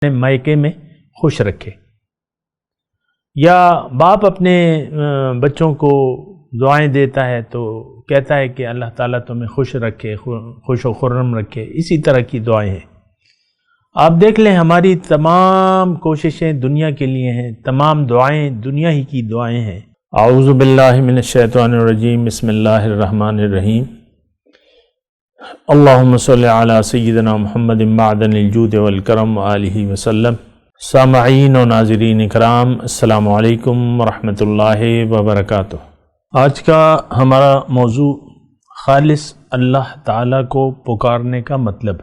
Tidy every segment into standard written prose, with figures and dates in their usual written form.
مائکے میں خوش رکھے، یا باپ اپنے بچوں کو دعائیں دیتا ہے تو کہتا ہے کہ اللہ تعالیٰ تمہیں خوش رکھے، خوش و خرم رکھے، اسی طرح کی دعائیں ہیں۔ آپ دیکھ لیں ہماری تمام کوششیں دنیا کے لیے ہیں، تمام دعائیں دنیا ہی کی دعائیں ہیں۔ اعوذ باللہ من الشیطان الرجیم، بسم اللہ الرحمن الرحیم۔ اللہم صلی علی سیدنا محمد معدن الجود والکرم وآلہ وسلم۔ سامعین و ناظرین اکرام، السلام علیکم ورحمۃ اللہ وبرکاتہ۔ آج کا ہمارا موضوع خالص اللہ تعالیٰ کو پکارنے کا مطلب۔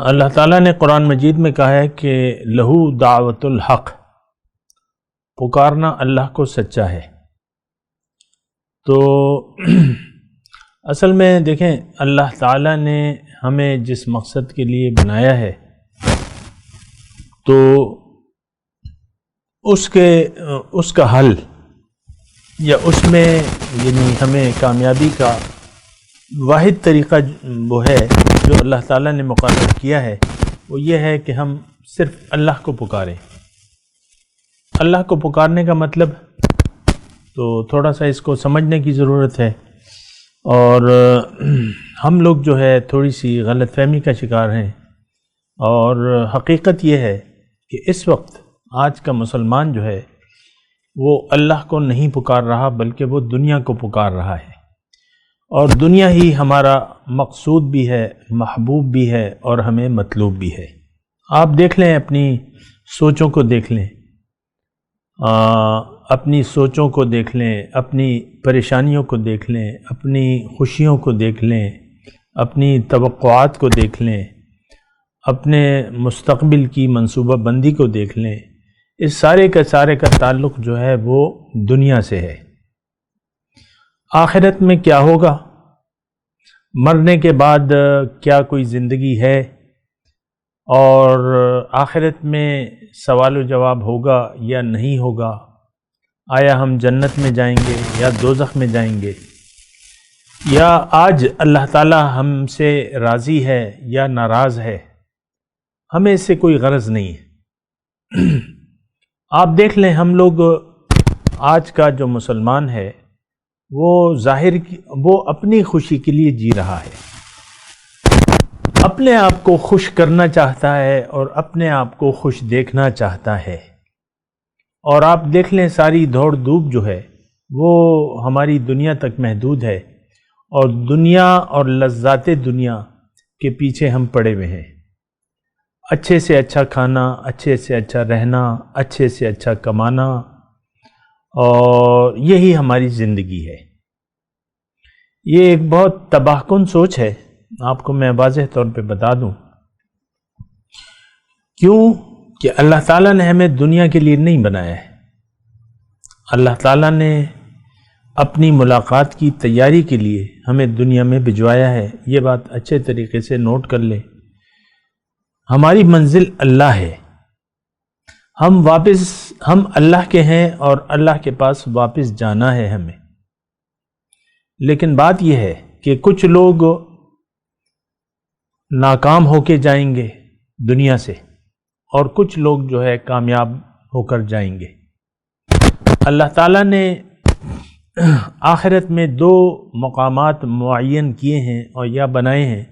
اللہ تعالیٰ نے قرآن مجید میں کہا ہے کہ لہو دعوت الحق، پکارنا اللہ کو سچا ہے۔ تو اصل میں دیکھیں، اللہ تعالیٰ نے ہمیں جس مقصد کے لیے بنایا ہے تو اس کا حل یا اس میں یعنی ہمیں کامیابی کا واحد طریقہ وہ ہے جو اللہ تعالیٰ نے مقرر کیا ہے، وہ یہ ہے کہ ہم صرف اللہ کو پکاریں۔ اللہ کو پکارنے کا مطلب تو تھوڑا سا اس کو سمجھنے کی ضرورت ہے، اور ہم لوگ جو ہے تھوڑی سی غلط فہمی کا شکار ہیں۔ اور حقیقت یہ ہے کہ اس وقت آج کا مسلمان جو ہے وہ اللہ کو نہیں پکار رہا، بلکہ وہ دنیا کو پکار رہا ہے، اور دنیا ہی ہمارا مقصود بھی ہے، محبوب بھی ہے، اور ہمیں مطلوب بھی ہے۔ آپ دیکھ لیں، اپنی سوچوں کو دیکھ لیں، اپنی سوچوں کو دیکھ لیں، اپنی پریشانیوں کو دیکھ لیں، اپنی خوشیوں کو دیکھ لیں، اپنی توقعات کو دیکھ لیں، اپنے مستقبل کی منصوبہ بندی کو دیکھ لیں۔ اس سارے کا تعلق جو ہے وہ دنیا سے ہے۔ آخرت میں کیا ہوگا، مرنے کے بعد کیا کوئی زندگی ہے، اور آخرت میں سوال و جواب ہوگا یا نہیں ہوگا، آیا ہم جنت میں جائیں گے یا دوزخ میں جائیں گے، یا آج اللہ تعالی ہم سے راضی ہے یا ناراض ہے، ہمیں اس سے کوئی غرض نہیں ہے۔ آپ دیکھ لیں، ہم لوگ آج کا جو مسلمان ہے وہ اپنی خوشی کے لیے جی رہا ہے، اپنے آپ کو خوش کرنا چاہتا ہے اور اپنے آپ کو خوش دیکھنا چاہتا ہے۔ اور آپ دیکھ لیں، ساری دوڑ دھوپ جو ہے وہ ہماری دنیا تک محدود ہے، اور دنیا اور لذات دنیا کے پیچھے ہم پڑے ہوئے ہیں۔ اچھے سے اچھا کھانا، اچھے سے اچھا رہنا، اچھے سے اچھا کمانا، اور یہی ہماری زندگی ہے۔ یہ ایک بہت تباہ کن سوچ ہے، آپ کو میں واضح طور پہ بتا دوں۔ کیوں کہ اللہ تعالیٰ نے ہمیں دنیا کے لیے نہیں بنایا ہے۔ اللہ تعالیٰ نے اپنی ملاقات کی تیاری کے لیے ہمیں دنیا میں بھجوایا ہے۔ یہ بات اچھے طریقے سے نوٹ کر لیں۔ ہماری منزل اللہ ہے، ہم اللہ کے ہیں، اور اللہ کے پاس واپس جانا ہے ہمیں۔ لیکن بات یہ ہے کہ کچھ لوگ ناکام ہو کے جائیں گے دنیا سے، اور کچھ لوگ جو ہے کامیاب ہو کر جائیں گے۔ اللہ تعالیٰ نے آخرت میں دو مقامات معین کیے ہیں اور یا بنائے ہیں،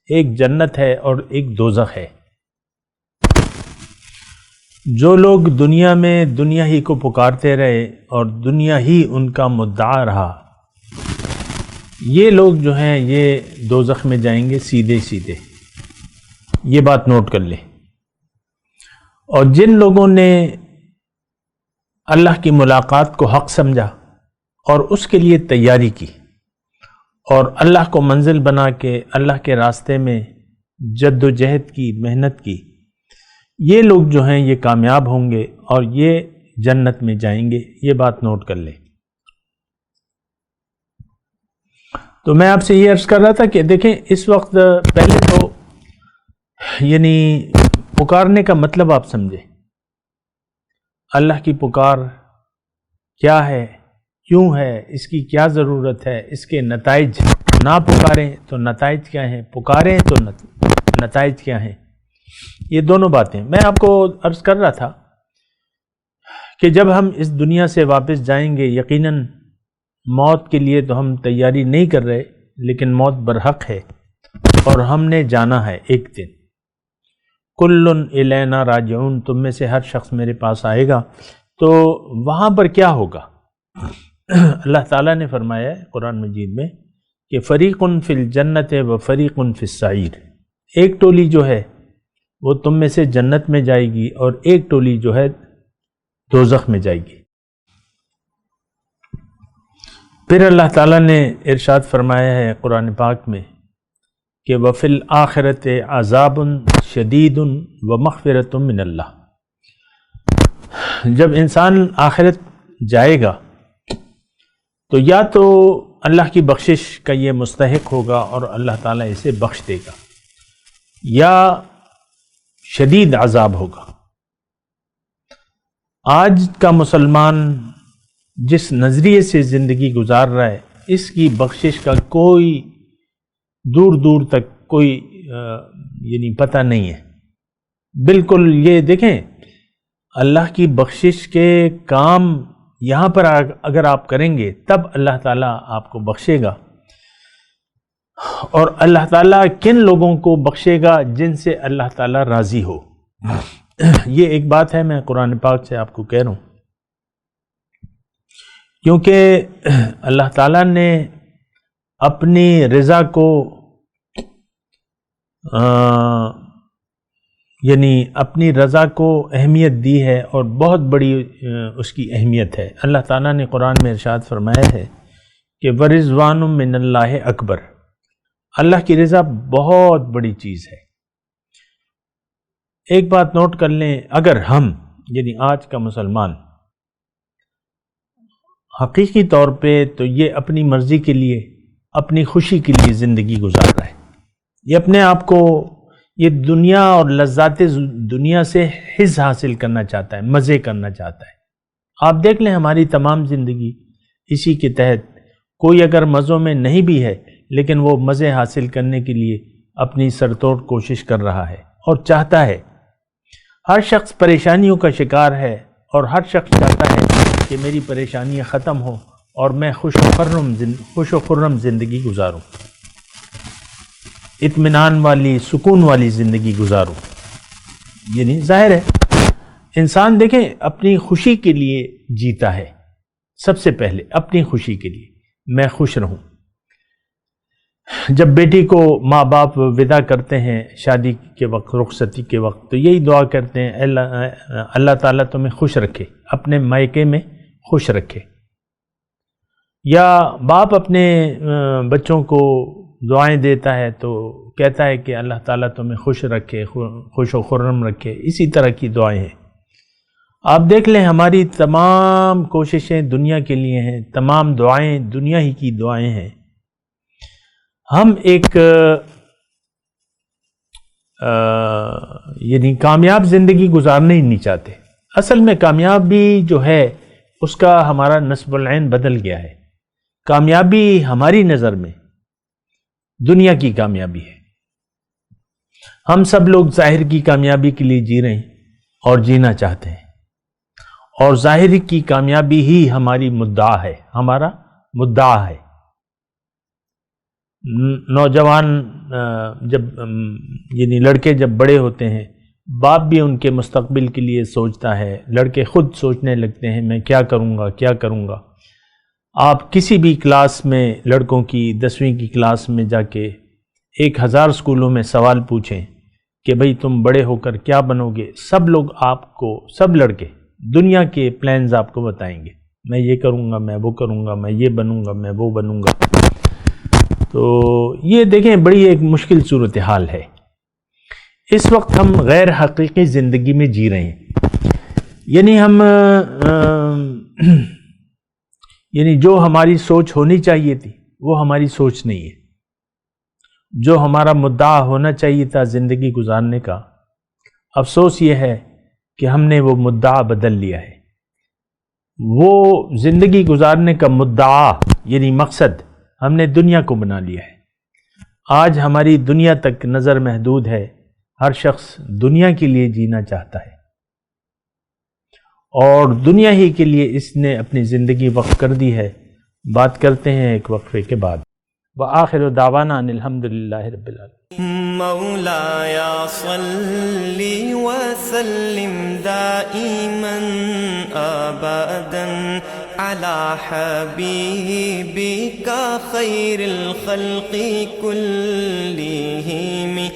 ایک جنت ہے اور ایک دوزخ ہے۔ جو لوگ دنیا میں دنیا ہی کو پکارتے رہے اور دنیا ہی ان کا مدعا رہا، یہ لوگ جو ہیں یہ دوزخ میں جائیں گے سیدھے سیدھے۔ یہ بات نوٹ کر لیں۔ اور جن لوگوں نے اللہ کی ملاقات کو حق سمجھا اور اس کے لیے تیاری کی، اور اللہ کو منزل بنا کے اللہ کے راستے میں جد و جہد کی، محنت کی، یہ لوگ جو ہیں یہ کامیاب ہوں گے اور یہ جنت میں جائیں گے۔ یہ بات نوٹ کر لیں۔ تو میں آپ سے یہ عرض کر رہا تھا کہ دیکھیں، اس وقت پہلے تو یعنی پکارنے کا مطلب آپ سمجھیں۔ اللہ کی پکار کیا ہے، کیوں ہے، اس کی کیا ضرورت ہے، اس کے نتائج۔ نہ پکاریں تو نتائج کیا ہیں، پکاریں تو نتائج کیا ہیں، یہ دونوں باتیں میں آپ کو عرض کر رہا تھا کہ جب ہم اس دنیا سے واپس جائیں گے، یقیناً موت کے لیے تو ہم تیاری نہیں کر رہے، لیکن موت برحق ہے اور ہم نے جانا ہے ایک دن۔ کل الینا راجعون، تم میں سے ہر شخص میرے پاس آئے گا۔ تو وہاں پر کیا ہوگا؟ اللہ تعالیٰ نے فرمایا ہے قرآن مجید میں کہ فریق فی الجنت و فریق فی السعیر، ایک ٹولی جو ہے وہ تم میں سے جنت میں جائے گی اور ایک ٹولی جو ہے دوزخ میں جائے گی۔ پھر اللہ تعالیٰ نے ارشاد فرمایا ہے قرآن پاک میں کہ وَفِي الْآخِرَةِ عَذَابٌ شَدِيدٌ وَمَغْفِرَةٌ مِّنَ اللَّهِ، جب انسان آخرت جائے گا تو یا تو اللہ کی بخشش کا یہ مستحق ہوگا اور اللہ تعالیٰ اسے بخش دے گا، یا شدید عذاب ہوگا۔ آج کا مسلمان جس نظریے سے زندگی گزار رہا ہے، اس کی بخشش کا کوئی دور دور تک کوئی یعنی پتہ نہیں ہے بالکل۔ یہ دیکھیں، اللہ کی بخشش کے کام یہاں پر اگر آپ کریں گے تب اللہ تعالیٰ آپ کو بخشے گا، اور اللہ تعالیٰ کن لوگوں کو بخشے گا؟ جن سے اللہ تعالیٰ راضی ہو۔ یہ ایک بات ہے، میں قرآن پاک سے آپ کو کہہ رہا ہوں، کیونکہ اللہ تعالیٰ نے اپنی رضا کو یعنی اپنی رضا کو اہمیت دی ہے، اور بہت بڑی اس کی اہمیت ہے۔ اللہ تعالیٰ نے قرآن میں ارشاد فرمایا ہے کہ وَرِضْوَانٌ مِّنَ اللَّهِ اکبر، اللہ کی رضا بہت بڑی چیز ہے۔ ایک بات نوٹ کر لیں، اگر ہم یعنی آج کا مسلمان حقیقی طور پہ تو یہ اپنی مرضی کے لیے، اپنی خوشی کے لیے زندگی گزار رہا ہے، یہ اپنے آپ کو یہ دنیا اور لذات دنیا سے حظ حاصل کرنا چاہتا ہے، مزے کرنا چاہتا ہے۔ آپ دیکھ لیں ہماری تمام زندگی اسی کے تحت، کوئی اگر مزوں میں نہیں بھی ہے لیکن وہ مزے حاصل کرنے کے لیے اپنی سرتوڑ کوشش کر رہا ہے اور چاہتا ہے۔ ہر شخص پریشانیوں کا شکار ہے اور ہر شخص چاہتا ہے کہ میری پریشانیاں ختم ہوں اور میں خوش و خرم زندگی گزاروں، اطمینان والی، سکون والی زندگی گزاروں۔ یعنی ظاہر ہے انسان دیکھیں اپنی خوشی کے لیے جیتا ہے، سب سے پہلے اپنی خوشی کے لیے میں خوش رہوں۔ جب بیٹی کو ماں باپ ودا کرتے ہیں شادی کے وقت، رخصتی کے وقت، تو یہی دعا کرتے ہیں اللہ تعالیٰ تمہیں خوش رکھے، اپنے مائکے میں خوش رکھے۔ یا باپ اپنے بچوں کو دعائیں دیتا ہے تو کہتا ہے کہ اللہ تعالیٰ تمہیں خوش رکھے، خوش و خرم رکھے، اسی طرح کی دعائیں ہیں۔ آپ دیکھ لیں ہماری تمام کوششیں دنیا کے لیے ہیں، تمام دعائیں دنیا ہی کی دعائیں ہیں۔ ہم ایک یعنی کامیاب زندگی گزارنا ہی نہیں چاہتے۔ اصل میں کامیابی جو ہے اس کا ہمارا نصب العین بدل گیا ہے۔ کامیابی ہماری نظر میں دنیا کی کامیابی ہے۔ ہم سب لوگ ظاہر کی کامیابی کے لیے جی رہے ہیں اور جینا چاہتے ہیں، اور ظاہر کی کامیابی ہی ہماری مدعا ہے، ہمارا مدعا ہے۔ نوجوان جب یعنی لڑکے جب بڑے ہوتے ہیں، باپ بھی ان کے مستقبل کے لیے سوچتا ہے، لڑکے خود سوچنے لگتے ہیں میں کیا کروں گا کیا کروں گا۔ آپ کسی بھی کلاس میں لڑکوں کی 10ویں کی کلاس میں جا کے 1000 اسکولوں میں سوال پوچھیں کہ بھئی تم بڑے ہو کر کیا بنو گے، سب لوگ آپ کو، سب لڑکے دنیا کے پلانز آپ کو بتائیں گے، میں یہ کروں گا، میں وہ کروں گا، میں یہ بنوں گا، میں وہ بنوں گا۔ تو یہ دیکھیں بڑی ایک مشکل صورتحال ہے۔ اس وقت ہم غیر حقیقی زندگی میں جی رہے ہیں، یعنی ہم یعنی جو ہماری سوچ ہونی چاہیے تھی وہ ہماری سوچ نہیں ہے۔ جو ہمارا مدعا ہونا چاہیے تھا زندگی گزارنے کا، افسوس یہ ہے کہ ہم نے وہ مدعا بدل لیا ہے۔ وہ زندگی گزارنے کا مدعا یعنی مقصد ہم نے دنیا کو بنا لیا ہے۔ آج ہماری دنیا تک نظر محدود ہے، ہر شخص دنیا کے لیے جینا چاہتا ہے اور دنیا ہی کے لیے اس نے اپنی زندگی وقف کر دی ہے۔ بات کرتے ہیں ایک وقفے کے بعد۔ وآخر دعوانا ان الحمدللہ رب العالمین۔ مولاي صل وسلم دائما ابدا على حبيبك خير الخلق كلهم